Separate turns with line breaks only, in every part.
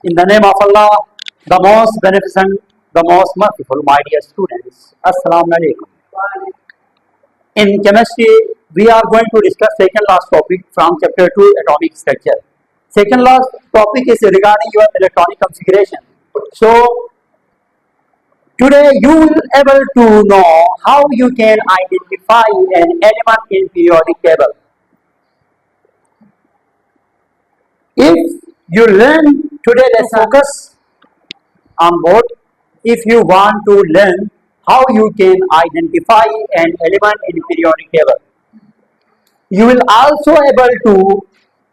In the name of Allah, the most beneficent, the most merciful, my dear students. Assalamu alaikum. In chemistry, we are going to discuss second last topic from chapter 2, atomic structure. Second last topic is regarding your electronic configuration. So, today you will able to know how you can identify an element in periodic table. If you learn today, let's focus on board. If you want to learn how you can identify an element in periodic table, you will also able to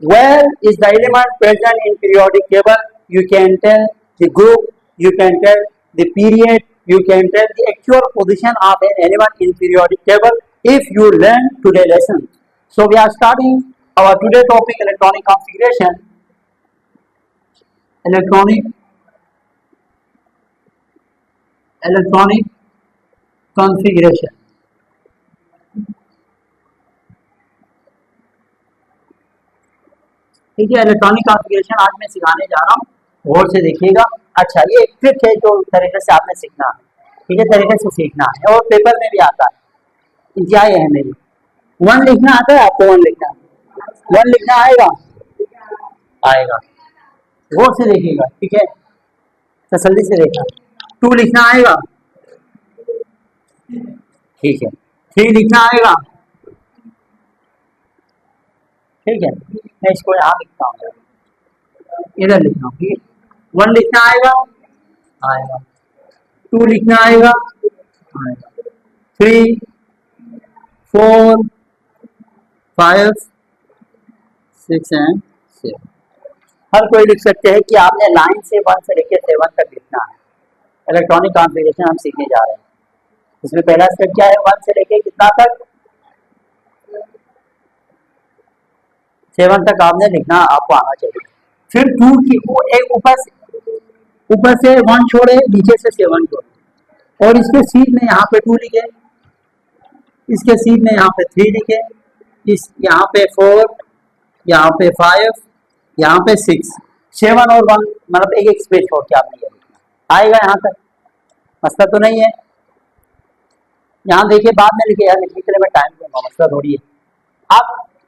where is the element present in periodic table. You can tell the group, you can tell the period, you can tell the actual position of an element in periodic table if you learn today lesson. So we are starting our today topic, electronic configuration. Electronic configuration. ठीक है, electronic configuration आज मैं सिखाने जा रहा हूँ, गौर से देखिएगा। अच्छा, ये एक ट्रिक है जो तरीके से आपने सीखना है, ठीक है, तरीके से सीखना है और पेपर में भी आता है। क्या है मेरी वन लिखना आता है आपको? वन लिखना आएगा, गौर से देखिएगा, ठीक है, तसल्ली से देखना। टू लिखना आएगा, ठीक है। थ्री लिखना आएगा, ठीक है। मैं इसको यहाँ लिखता हूँ, इधर लिखना हूँ, ठीक है। वन लिखना आएगा, टू लिखना आएगा, three, four, five, six and seven. हर कोई लिख सकते हैं कि आपने लाइन से वन से लेकर सेवन तक लिखना है। इलेक्ट्रॉनिक कॉन्फ़िगरेशन हम सीखने जा रहे हैं। इसमें पहला स्टेप क्या है? वन से लेके कितना तक? सेवन तक आपने लिखना, आपको आना चाहिए। फिर टू की एक ऊपर से वन छोड़े, नीचे से सेवन छोड़े और इसके सीध में यहाँ पे टू लिखे, इसके सीध में यहाँ पे थ्री लिखे, इस यहाँ पे फोर, यहाँ पे फाइव, यहाँ पे सिक्स, सेवन और वन, मतलब एक एक स्पेस छोड़ के आपने ये लिखना आएगा। यहाँ तक मसला तो नहीं है। यहाँ देखिए, बाद में लिखे यार, लिखने के लिए मैं टाइम दूंगा, मसला थोड़ी है।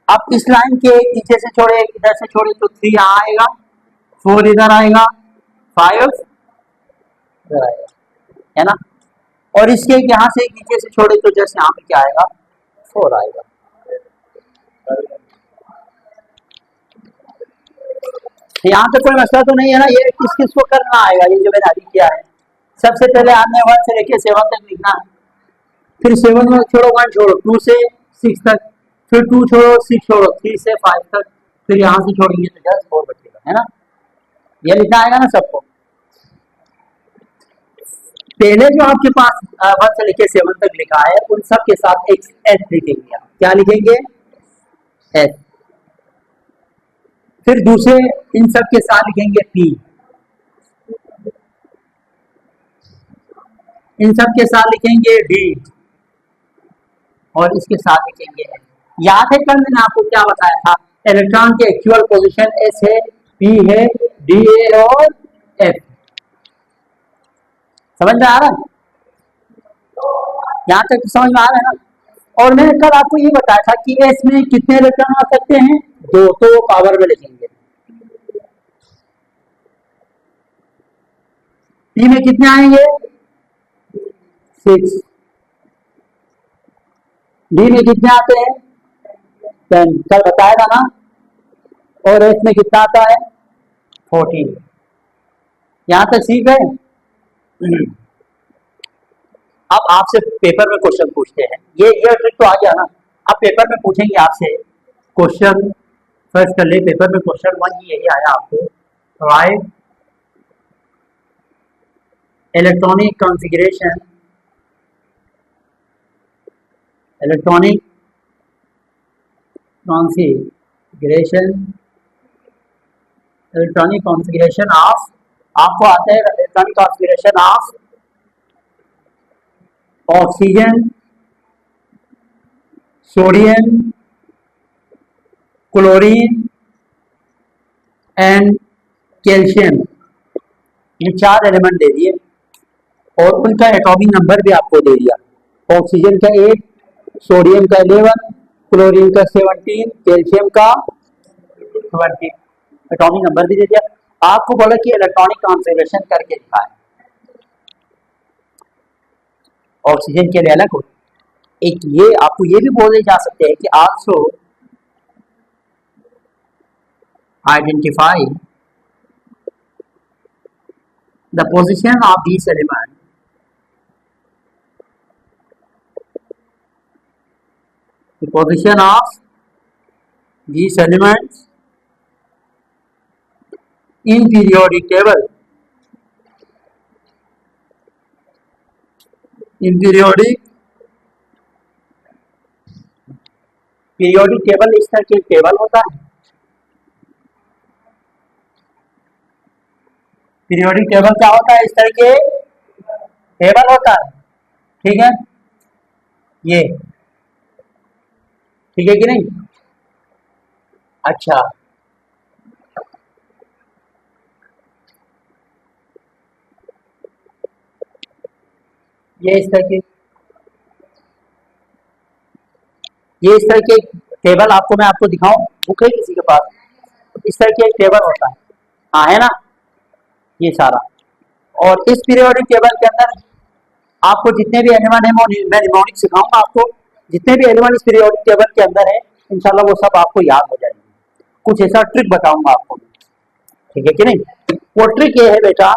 अब इस लाइन के नीचे से छोड़े, इधर से छोड़े तो थ्री यहाँ आएगा, फोर इधर आएगा, फाइव इधर आएगा, है ना। और इसके यहाँ से नीचे से छोड़े तो जैसे यहाँ पे क्या आएगा? फोर आएगा। यहाँ पे कोई मसला तो नहीं है ना। ये किस किस को करना आएगा? ये जो मैंने अभी किया है, सबसे पहले आपने वन से लेके सेवन तक लिखना है, फिर सेवन में छोड़ो, वन छोड़ो, टू से सिक्स तक, फिर टू छोड़ो, सिक्स छोड़ो, थ्री से फाइव तक, फिर यहाँ से छोड़ेंगे तो जस्ट फोर बचेगा, है ना। ये लिखना आएगा ना सबको। पहले जो आपके पास वन से लेके सेवन तक लिखा है, उन सब के साथ एक एस लिखेंगे। आप क्या लिखेंगे? एस। फिर दूसरे इन सब के साथ लिखेंगे पी, इन सब के साथ लिखेंगे डी और इसके साथ लिखेंगे एफ। याद है कल मैंने आपको क्या बताया था? इलेक्ट्रॉन की एक्चुअल पोजीशन एस है, पी है, डी है और एफ। समझ में आ रहा है? यहाँ तक समझ में आ रहा है ना। और मैंने कल आपको ये बताया था कि एस में कितने इलेक्ट्रॉन आ सकते हैं? दो, तो पावर में लिखेंगे। पी में कितने आएंगे? सिक्स। डी में कितने आते हैं? 10, कल बताया था ना। और एस में कितना आता है? 14। यहां तक सीख है। अब आपसे पेपर में क्वेश्चन पूछते हैं, ये ट्रिक तो आ गया ना। अब पेपर में पूछेंगे आपसे क्वेश्चन। फर्स्ट कर ले, पेपर में क्वेश्चन वन ही यही आया आपको, right electronic configuration, electronic configuration of, आपको आता है electronic configuration of oxygen, sodium, chlorine and calcium. ये 4 एलिमेंट दे दिए और उनका एटॉमिक नंबर भी आपको दे दिया। ऑक्सीजन का 8, सोडियम का 11, क्लोरीन का 17, कैल्शियम का 20, एटॉमिक नंबर भी दे दिया। आपको बोला कि इलेक्ट्रॉनिक कॉन्फ़िगरेशन करके दिखाएं। ऑक्सीजन के लिए अलग हो, एक ये आपको ये भी बोले जा सकते हैं कि also identify the position of this element the position of these elements in periodic table, in periodic table. इस तरह के टेबल होता है, पीरियोडिक टेबल क्या होता है, इस तरह के टेबल होता है, ठीक है, ये ठीक है कि नहीं। अच्छा, ये इस तरह के टेबल मैं आपको दिखाऊं, बुक है किसी के पास, इस तरह के एक टेबल होता है, हाँ है ना, ये सारा। और इस पीरियोडिक टेबल के अंदर आपको जितने भी एलिमेंट है मैं निमोनिक सिखाऊंगा आपको, जितने भी एलिमेंट इस पीरियोडिक टेबल के अंदर है इंशाल्लाह वो सब आपको याद हो जाएंगे। कुछ ऐसा ट्रिक बताऊंगा आपको, ठीक है कि नहीं। वो ट्रिक ये है बेटा,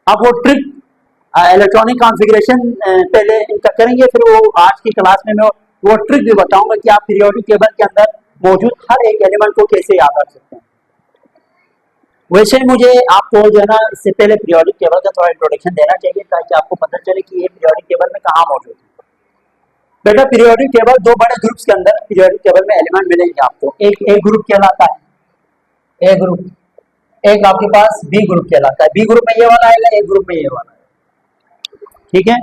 अब वो ट्रिक इलेक्ट्रॉनिक कॉन्फ़िगरेशन पहले इनका करेंगे, फिर वो आज की क्लास में मैं वो ट्रिक भी बताऊंगा कि आप पीरियोडिक टेबल के अंदर मौजूद हर एक एलिमेंट को कैसे याद रख सकते हैं। वैसे मुझे आपको जो है ना इससे पहले पीरियोडिक टेबल का थोड़ा इंट्रोडक्शन देना चाहिए ताकि आपको पता चले कि ये पीरियोडिक टेबल में कहाँ मौजूद है। बेटा पीरियोडिक टेबल दो बड़े ग्रुप्स के अंदर पीरियोडिक टेबल में एलिमेंट मिलेंगे आपको। एक ए ग्रुप कहलाता है, ए ग्रुप, एक आपके पास बी ग्रुप कहलाता है। बी ग्रुप में ये वाला आएगा, ए ग्रुप में ये वाला आएगा, ठीक है।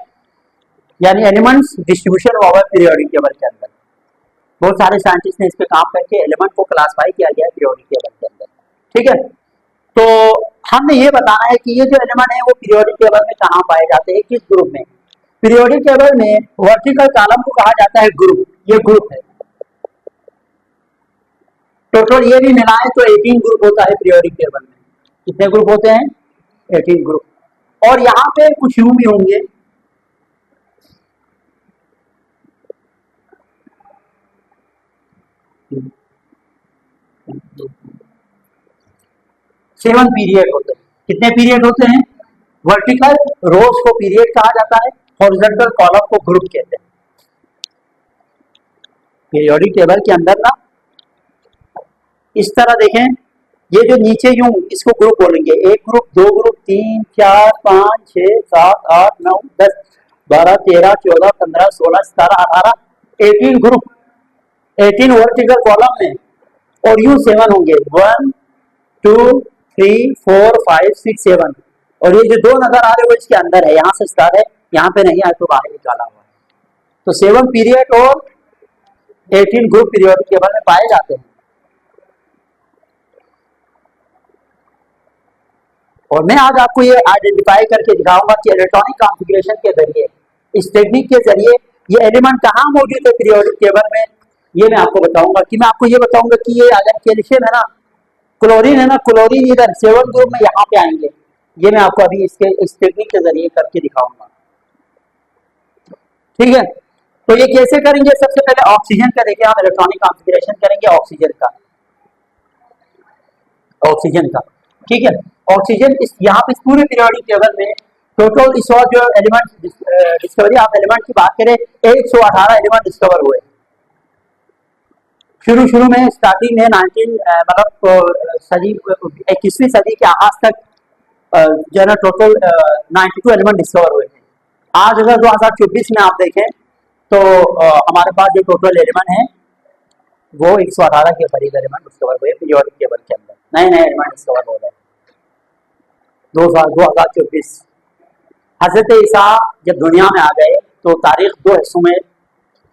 यानी एलिमेंट्स डिस्ट्रीब्यूशन हुआ है पीरियोडिक टेबल के अंदर। बहुत सारे साइंटिस्ट ने इस पे काम करके एलिमेंट को क्लासिफाई किया गया है पीरियोडिक टेबल के अंदर, ठीक है। तो हमने ये बताना है कि ये जो एलिमेंट है वो पीरियोडिक टेबल में कहाँ पाए जाते हैं, किस ग्रुप में। पीरियोडिक टेबल में वर्टिकल कॉलम को कहा जाता है ग्रुप, ये ग्रुप है। टोटल ये भी मिलाएं तो 18 ग्रुप होता है पीरियोडिक टेबल में। कितने ग्रुप होते हैं? 18 ग्रुप। और यहाँ पे कुछ यूं भी होंगे, सेवन पीरियड होते हैं। कितने पीरियड होते हैं? वर्टिकल रोज को पीरियड कहा जाता है, हॉरिजॉन्टल कॉलम को ग्रुप कहते हैं। पीरियोडिक टेबल के अंदर ना इस तरह देखें, ये जो नीचे यूं इसको ग्रुप बोलेंगे, एक ग्रुप, दो ग्रुप, 3, 4, 5, 6, 7, 8, 9, 10, 12, 13, 14, 15, 16, 17, 18, 18 ग्रुप, 18 वर्टिकल कॉलम में। और यूं 7 होंगे, 1, 2, 3, 4, 5, 6, 7। और ये जो दो नजर आ रहे हैं वो इसके अंदर है, यहाँ से स्टार्ट है, यहाँ पे नहीं आए तो बाहर निकाला हुआ है। तो 7 पीरियड और 18 ग्रुप पीरियोडिक टेबल में पाए जाते हैं। और मैं आज आपको ये आइडेंटिफाई करके दिखाऊंगा कि इलेक्ट्रॉनिक कॉन्फ़िगरेशन के जरिए, इस टेक्निक के जरिए ये एलिमेंट कहाँ मौजूद है पीरियोडिक टेबल में, ये मैं आपको बताऊंगा। कि मैं आपको ये बताऊंगा कि ये अगर कैल्शियम है ना, क्लोरीन है ना, क्लोरीन इधर 7 ग्रुप में यहाँ पे आएंगे। ये मैं आपको अभी इसके इस टेक्निक के जरिए करके दिखाऊंगा, ठीक है। तो ये कैसे करेंगे? सबसे पहले ऑक्सीजन का देखिए, हम इलेक्ट्रॉनिक कॉन्फ़िगरेशन करेंगे ऑक्सीजन का, ठीक है। ऑक्सीजन इस यहाँ पे पूरे पीरियोडिक टेबल में टोटल इस वक्त जो एलिमेंट डिस्कवरी आप एलिमेंट की बात करें 118 एलिमेंट डिस्कवर हुए। शुरू में स्टार्टिंग में 19 मतलब सदी 21वीं सदी के आगाज तक जो है ना टोटल 92 एलिमेंट डिस्कवर हुए थे। आज अगर 2024 में आप देखें तो हमारे पास जो टोटल एलिमेंट है वो 118 के करीब एलिमेंट डिस्कवर हुए पीरियोडिक टेबल के अंदर, नए एलिमेंट डिस्कवर हो रहे हैं। 2024 हजरत ईसा जब दुनिया में आ गए तो तारीख दो हिस्सों में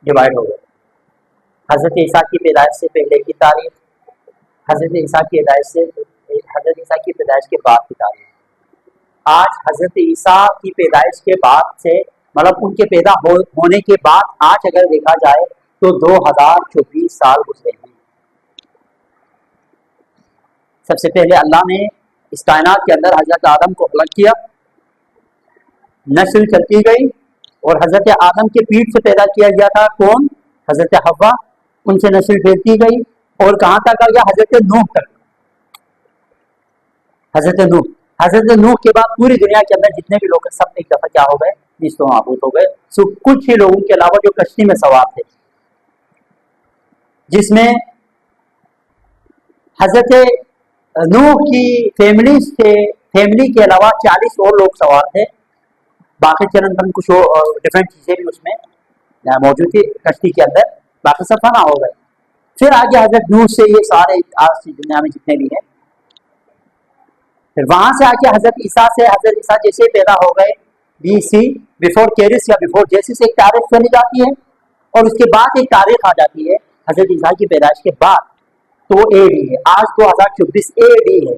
डिवाइड हो गई। हजरत ईसा की पैदाइश से पहले की तारीख, हजरत ईसा की पैदाइश के बाद की तारीख। आज हजरत ईसा की पैदाइश के बाद से, मतलब उनके पैदा होने के बाद आज अगर देखा जाए तो 2024 साल गुजरे हैं। सबसे पहले अल्लाह ने इस कायनात के अंदर हजरत आदम को खलक किया, नस्ल चलती गई और हजरत आदम के पीठ से पैदा किया गया था कौन? हजरत हव्वा। उनसे नस्ल फैलती गई और कहां तक आ गया? हजरत नूह तक। हजरत नूह के बाद पूरी दुनिया के अंदर जितने भी लोग हैं सब एक दफा क्या हो गए? निस्तो नाबूद हो गए। सो कुछ ही लोगों के अलावा जो कश्ती में सवार थे, जिसमें हजरत नूह की फैमिली के अलावा 40 और लोग सवार थे। बाकी चरण कुछ डिफरेंट चीजें भी उसमें मौजूद थी कश्ती के अंदर, बाकी सब फना हो गए। फिर आगे हजरत नूह से ये सारे आज की दुनिया में जितने भी हैं, फिर वहां से आके हजरत ईसा जैसे पैदा हो गए BC बिफोर कैरिस या बिफोर जेसिस एक तारीख चली जाती है और उसके बाद एक तारीख आ जाती है हजरत ईसा की पैदाइश के बाद, तो AD है। आज 2024 AD है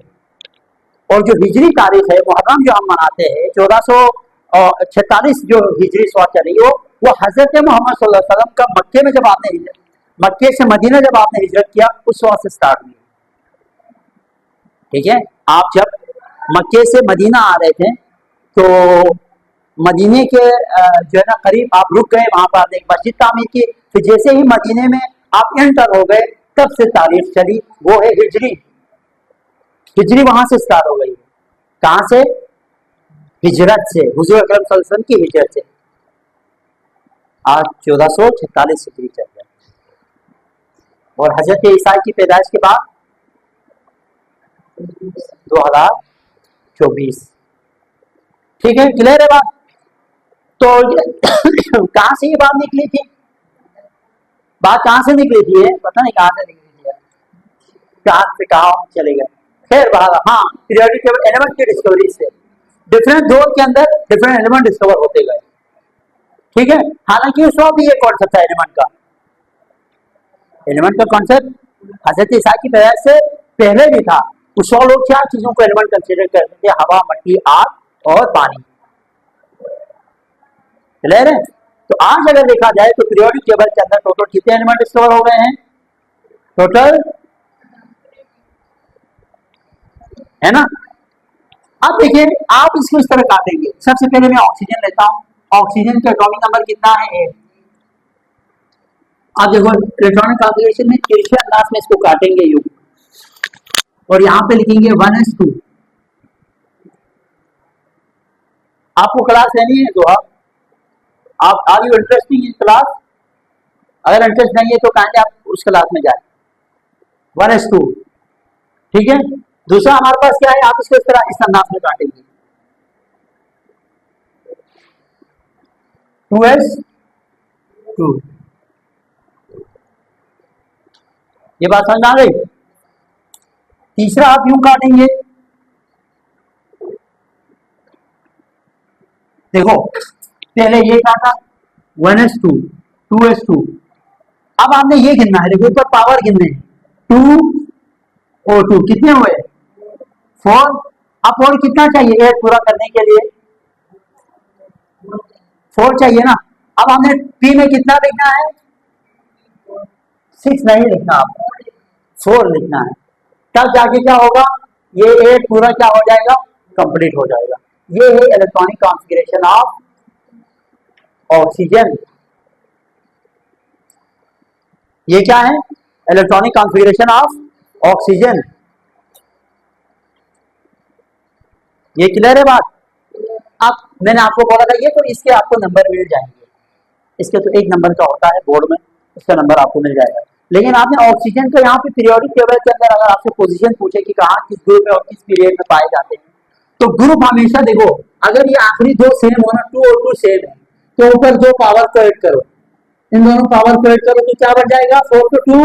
और जो हिजरी तारीख है मुहर्रम जो हम मनाते हैं 1446 जो हिजरी सौ चली वो हजरत मोहम्मद सल्लल्लाहु अलैहि वसल्लम का मक्के में जब आपने मक्के से मदीना जब आपने हिजरत किया उस वक्त से स्टार्ट हुई। ठीक है, आप जब मक्के से मदीना आ रहे थे तो मदीने के जो है ना करीब आप रुक गए, वहां पर आपने एक मस्जिद तामीर की, फिर जैसे ही मदीने में आप एंटर हो गए तब से तारीख चली, वो है हिजरी वहां से स्टार्ट हो गई। कहां से? हिजरत से, हुजूर अकरम सल्लल्लाहु अलैहि वसल्लम की हिजरत से। आज 1446 हिजरी चल रहा है और हजरत ईसा की पैदाइश के बाद 2024। ठीक है, क्लियर है बात? तो कहां से ये बात निकली थी? बात कहां से निकली थी? पता नहीं कहां से निकली थी, कहां से कहां चले गए। खैर बात, हाँ, पीरियोडिक टेबल एलिमेंट की डिस्कवरी से डिफरेंट दौर के अंदर डिफरेंट एलिमेंट डिस्कवर होते गए। ठीक है, हालांकि उस वक्त भी ये कॉन्सेप्ट था एलिमेंट का कॉन्सेप्ट हजरत ईसा की पैदाइश से पहले भी था। उस वक्त लोग 4 चीजों को एलिमेंट कंसीडर करते थे, हवा, मिट्टी, आग और पानी। क्लियर है? तो आज अगर देखा जाए तो पीरियोडिक टेबल के अंदर टोटल कितने एलिमेंट डिस्कवर हो गए हैं? टोटल, है ना? अब देखिए, आप इसको इस तरह काटेंगे। सबसे पहले मैं ऑक्सीजन लेता हूं, ऑक्सीजन का एटॉमिक नंबर कितना है? 8। अब देखो इलेक्ट्रॉनिक कॉन्फ़िगरेशन में तिरछे अंदाज में इसको काटेंगे यूं और यहां पे लिखेंगे 1s2। आपको क्लास लेनी है तो आप are you interesting in class? अगर इंटरेस्ट नहीं है तो कहेंगे आप उस क्लास में जाए। 1s2, ठीक है। दूसरा हमारे पास क्या है? आप इसको इस तरह इस अंदाज में काटेंगे 2s2। ये बात समझ आ गई? तीसरा आप यूं काटेंगे, देखो पहले ये काटा 1s2 2s2। अब आपने ये गिनना है, देखो ऊपर पावर गिनने 2O2 कितने हुए? 4। अब और कितना चाहिए 8 पूरा करने के लिए? 4 चाहिए ना। अब हमने P में कितना लिखना है? 6 नहीं लिखना, आप 4 लिखना है। तब जाके क्या होगा? ये 8 पूरा क्या हो जाएगा? कंप्लीट हो जाएगा। ये है इलेक्ट्रॉनिक कॉन्फ़िगरेशन ऑफ ऑक्सीजन। ये क्या है? Electronic configuration of oxygen. ये क्लियर है बात? अब मैंने आपको बोला था ये, तो इसके आपको नंबर मिल जाएंगे। इसके तो एक नंबर का होता है बोर्ड में, इसका नंबर आपको मिल जाएगा। लेकिन आपने ऑक्सीजन का यहाँ पे पीरियोडिक टेबल के अंदर अगर आपसे पोजीशन पूछे कि कहाँ किस ग्रुप में और किस पीरियड में पाए जाते हैं, तो ग्रुप हमेशा देखो, अगर ये आखिरी 2 सेम होना, 2 और 2 सेम है, तो ऊपर 2 पावर को ऐड करो, इन दोनों पावर को ऐड करो तो क्या बन जाएगा? 4 to 2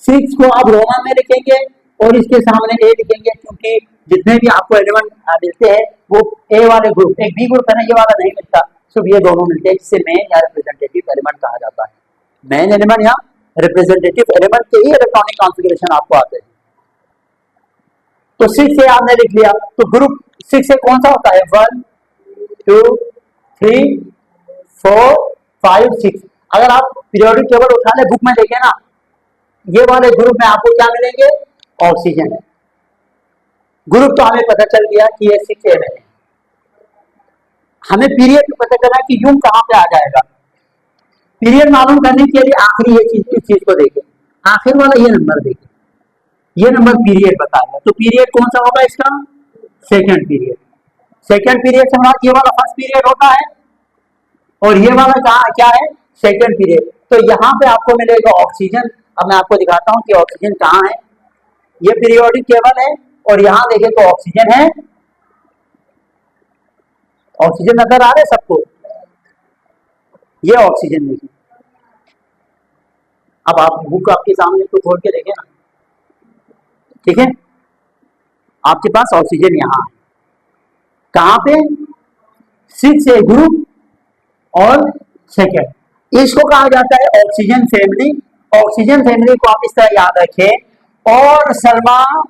6 को आप रोमन में लिखेंगे और इसके सामने A लिखेंगे, क्योंकि जितने भी आपको एलिमेंट मिलते हैं वो A वाले ग्रुप, एक B ग्रुप है ना, ये वाला नहीं मिलता, सिर्फ ये दोनों मिलते हैं, जिससे मेन या रिप्रेजेंटेटिव एलिमेंट कहा जाता है। मेन एलिमेंट या रिप्रेजेंटेटिव एलिमेंट के ही इलेक्ट्रॉनिक कॉन्फ़िगरेशन आपको आते हैं। तो 6 से आपने लिख लिया, तो ग्रुप 6 से कौन सा होता है? 1 2 3 4 5 6। अगर आप पीरियोडिक टेबल उठा ले, बुक में देखें ना, ये वाले ग्रुप में आपको क्या मिलेंगे? ऑक्सीजन है। ग्रुप तो हमें पता चल गया कि ये 6 है। हमें पीरियड पता चला कि यूं कहां पे आ जाएगा। पीरियड मालूम करने के लिए आखिरी ये चीज, इस चीज को देखें, आखिर वाला ये नंबर देखें, ये नंबर पीरियड बताएगा। तो पीरियड कौन सा होगा इसका? Second period. सेकंड पीरियड से हमारा ये वाला फर्स्ट पीरियड होता है और ये वाला कहाँ क्या है? Second period. तो यहाँ पे आपको मिलेगा ऑक्सीजन। अब मैं आपको दिखाता हूँ कि ऑक्सीजन कहाँ है। ये पीरियोडिक टेबल है और यहाँ देखें तो ऑक्सीजन है। ऑक्सीजन नजर आ रहा है सबको? ये ऑक्सीजन देखिए। अब आप बुक आपके सामने तो खोल के देखें ना, ठीक है? आपके पास ऑक्सीजन यहाँ है। कहाँ पे? 6 ए ग्रुप और सेकेंड। इसको कहा जाता है ऑक्सीजन फैमिली। ऑक्सीजन फैमिली को आप इस तरह याद रखें, और सलमा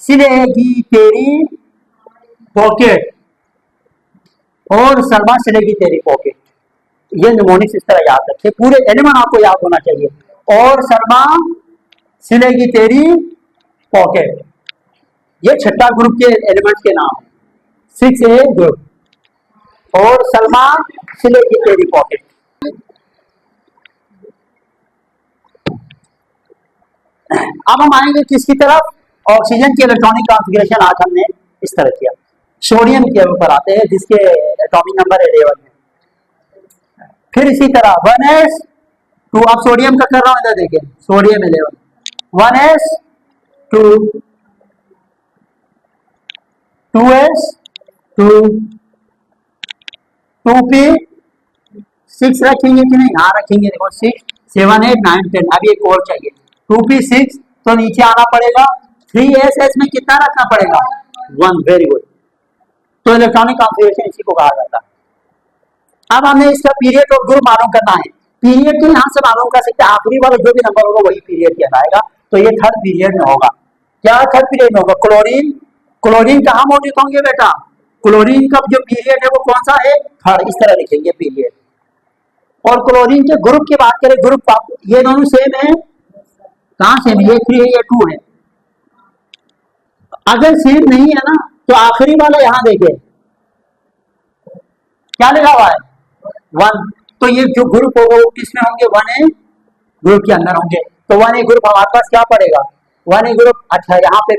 सिलेगी तेरी पॉकेट, और सलमा सिलेगी तेरी पॉकेट। ये निमोनिक्स इस तरह याद रखें, पूरे एलिमेंट आपको याद होना चाहिए। और सलमा सिलेगी तेरी पॉकेट, ये छठा ग्रुप के एलिमेंट्स के नाम है। 6A ग्रुप, और सलमा सिलेगी तेरी पॉकेट। अब हम आएंगे किसकी तरफ? ऑक्सीजन की इलेक्ट्रॉनिक कॉन्फ़िगरेशन आज हमने इस तरह किया। सोडियम के ऊपर आते हैं जिसके एटॉमिक नंबर 11 है। फिर इसी तरह 1s2, अब सोडियम का कर रहा हूं, इधर देखिए, सोडियम 11, 1s2 2s2 2p6 रखेंगे कि नहीं? हाँ रखेंगे। देखो 6 7 8 9 10, अभी एक और चाहिए 2p6, तो नीचे आना पड़ेगा। 3ss में कितना रखना पड़ेगा? 1। Very good. तो इलेक्ट्रॉनिक कॉन्फ़िगरेशन इसी को कहा जाता है। अब हमें इसका पीरियड और ग्रुप मालूम करना है। पीरियड तो यहां से मालूम कर सकते हैं, आखिरी वाला जो भी नंबर होगा वही पीरियड कहलाएगा। तो ये थर्ड पीरियड में होगा। क्या थर्ड पीरियड में होगा? क्लोरीन। क्लोरीन कहाँ मौजूद होंगे बेटा? क्लोरीन का जो पीरियड है वो कौन सा है? थर्ड। इस तरह लिखेंगे पीरियड। और क्लोरीन के ग्रुप की बात करें, ग्रुप ये दोनों सेम है? कहाँ सेम है? ये 3 है, ये 2 है। अगर सेम नहीं है ना, तो आखिरी वाला यहां देखे क्या लिखा हुआ है? 1। तो ये जो ग्रुप होगा वो किसमें होंगे? 1A ग्रुप के अंदर होंगे। तो 1A ग्रुप हमारे पास क्या पड़ेगा? 1A group. अच्छा, यहाँ पे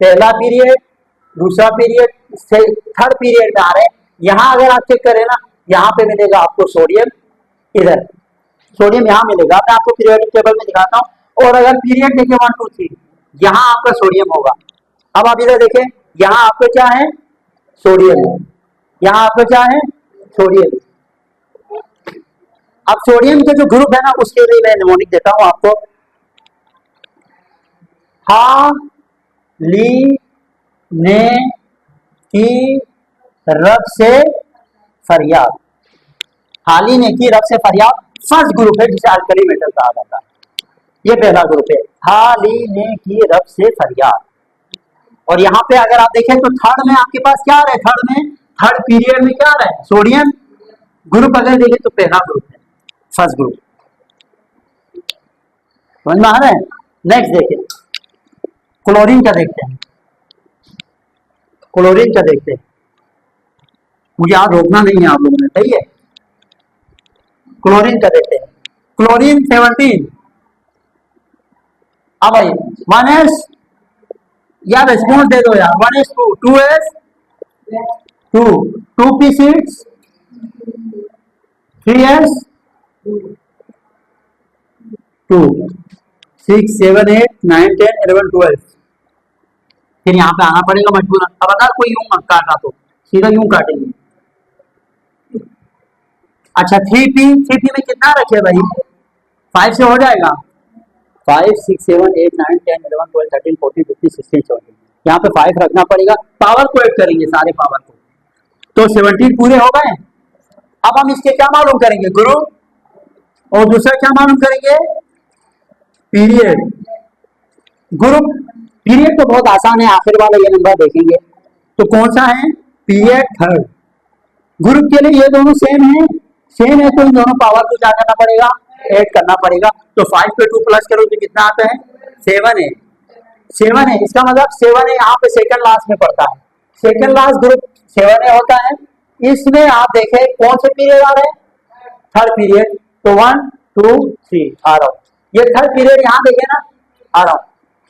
पहला पीरियड, दूसरा पीरियड, थर्ड पीरियड में आ रहे हैं। यहाँ अगर आप चेक करें ना, यहाँ पे मिलेगा आपको सोडियम, इधर सोडियम यहाँ मिलेगा। मैं आपको पीरियोडिक टेबल में दिखाता हूँ। और अगर पीरियड देखें 1 2 3, यहाँ आपका सोडियम होगा। अब आप इधर देखें, यहाँ आपका क्या है? सोडियम। यहाँ आपका क्या है? सोडियम। अब सोडियम के जो ग्रुप है ना, उसके लिए मैं निमोनिक देता हूँ आपको। हा ली ने की रब से फरियाद। हाली ने की रब से फरियाद फर्स्ट ग्रुप है जिसे अल्कली मेटल कहा जाता है। ये पहला ग्रुप है, हाली ने की रब से फरियाद। और यहाँ पे अगर आप देखें तो थर्ड में आपके पास क्या आ रहा है? थर्ड में, थर्ड पीरियड में क्या आ रहा है? Sodium group. अगर देखें तो पहला ग्रुप है, फर्स्ट ग्रुप। समझ में आ रहा है? नेक्स्ट देखें, क्लोरीन का देखते हैं। क्लोरीन का देखते हैं, मुझे यहाँ रोकना नहीं है आप लोगों ने, सही है? क्लोरीन का देखते हैं। क्लोरीन 17। अब भाई 1s, यार रिस्पॉन्स दे दो यार। 1s2 2s2 2p6 3s2 6 7 8 9 10 11 12। फिर यहाँ पे आना पड़ेगा मजबूरन। अब अगर कोई यूं काटा तो सीधा यूं काटेंगे। अच्छा 3p में कितना रखे भाई? 5 से हो जाएगा। 5 6 7 8 9 10 11 12 13 14 15 16 17। यहाँ पे 5 रखना पड़ेगा। पावर को ऐड करेंगे, सारे पावर को, तो 17 पूरे हो गए। अब हम इसके क्या मालूम करेंगे? ग्रुप, और दूसरा क्या मालूम करेंगे? पीरियड। ग्रुप पीरियड तो बहुत आसान है, आखिर वाला ये नंबर देखेंगे। तो कौन सा है, पीरियड थर्ड। ग्रुप के लिए ये दोनों सेम है तो इन दोनों पावर को क्या करना पड़ेगा, ऐड करना पड़ेगा। तो 5 पे 2 प्लस करो तो कितना आता है, 7 है। 7 है, इसका मतलब 7 है यहाँ पे सेकंड लास्ट में पड़ता है। सेकंड लास्ट ग्रुप 7 है होता है। इसमें आप देखें कौन से पीरियड आ रहे हैं, थर्ड पीरियड। तो 1 2 3 आ रहा हूं, ये थर्ड पीरियड यहाँ देखे ना, आ रहा हूं।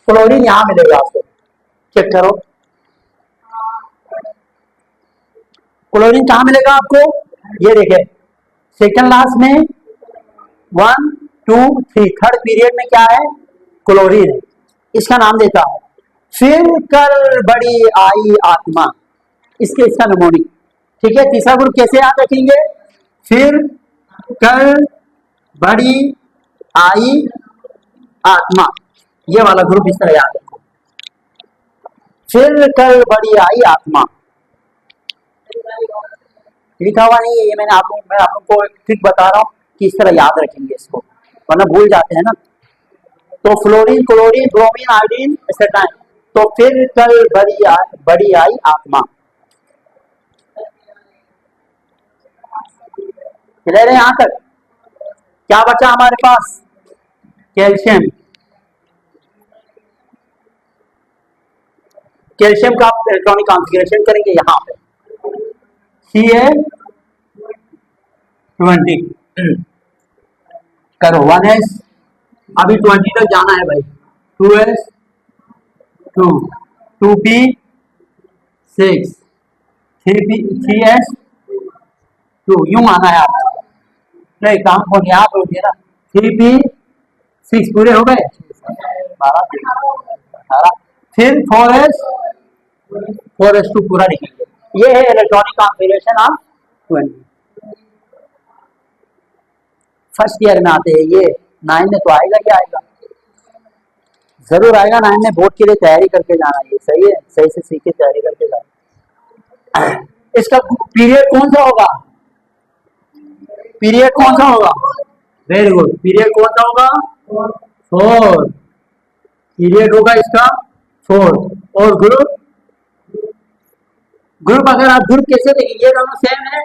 क्लोरीन यहाँ मिलेगा आपको, चेक करो क्लोरीन कहाँ मिलेगा आपको, ये देखे सेकंड लास्ट में 1 2 3 थर्ड पीरियड में क्या है, क्लोरीन है, इसका नाम देता हूं। फिर कल बड़ी आई आत्मा, इसका निमोनिक। ठीक है, तीसरा ग्रुप कैसे याद रखेंगे, फिर कल बड़ी आई आत्मा, ये वाला ग्रुप इस तरह याद रखो। फिर कल बड़ी आई आत्मा लिखा हुआ नहीं है, ये मैं आप लोगों को एक ट्रिक बता रहा हूँ कि इस तरह याद रखेंगे इसको, वरना भूल जाते हैं ना। तो फ्लोरीन क्लोरीन ब्रोमीन आयोडीन एसेटाइन, तो फिर कल बड़ी आई आत्मा। क्लियर है यहां तक। क्या बचा हमारे पास, कैल्शियम। कैल्शियम का इलेक्ट्रॉनिक कॉन्फ़िगरेशन करेंगे यहाँ पे, Ca20 करो 1s, अभी 20 तक जाना है भाई, 2s 2 2p 6 3s 2, यूं आना है आपको, नहीं काम को यहाँ पे उठिए ना, 3p 6 पूरे हो गए, 12 फिर 4s 2 पूरा लिखेंगे। ये है electronic configuration of 20। First year में आते हैं ये, 9 में तो आएगा ही आएगा, जरूर आएगा 9 में। बोर्ड के लिए तैयारी करके जाना, ये सही है, सही से सीख के तैयारी करके जाना। इसका पीरियड कौन सा होगा, पीरियड कौन सा होगा, वेरी गुड, पीरियड कौन सा होगा, 4 पीरियड होगा इसका 4। और ग्रुप अगर आप ग्रुप कैसे देखेंगे, ये दोनों सेम है,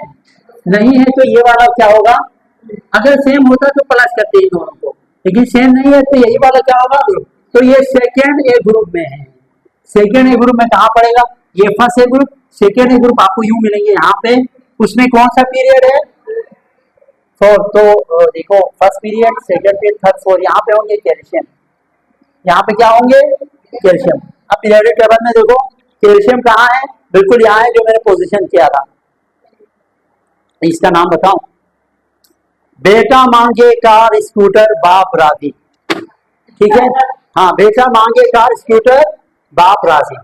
नहीं है तो ये वाला क्या होगा, अगर सेम होता तो प्लस करते हैं दोनों को, लेकिन सेम नहीं है तो यही वाला क्या होगा, ग्रुप। तो ये सेकेंड ए ग्रुप में है। सेकेंड ए ग्रुप में कहाँ पड़ेगा, ये first A group, second A group आपको यूं मिलेंगे यहाँ पे। उसमें कौन सा पीरियड है, 4। तो देखो first period, second period, third, 4, यहाँ पे होंगे कैल्शियम, यहाँ पे क्या होंगे, कैल्शियम। अब पीरियोडिक टेबल में देखो कैल्शियम कहाँ है, बिल्कुल यहाँ है जो मैंने पोजीशन किया था। इसका नाम बताऊं, बेटा मांगे कार स्कूटर बाप राजी, ठीक है, हाँ बेटा मांगे कार स्कूटर बाप राजी।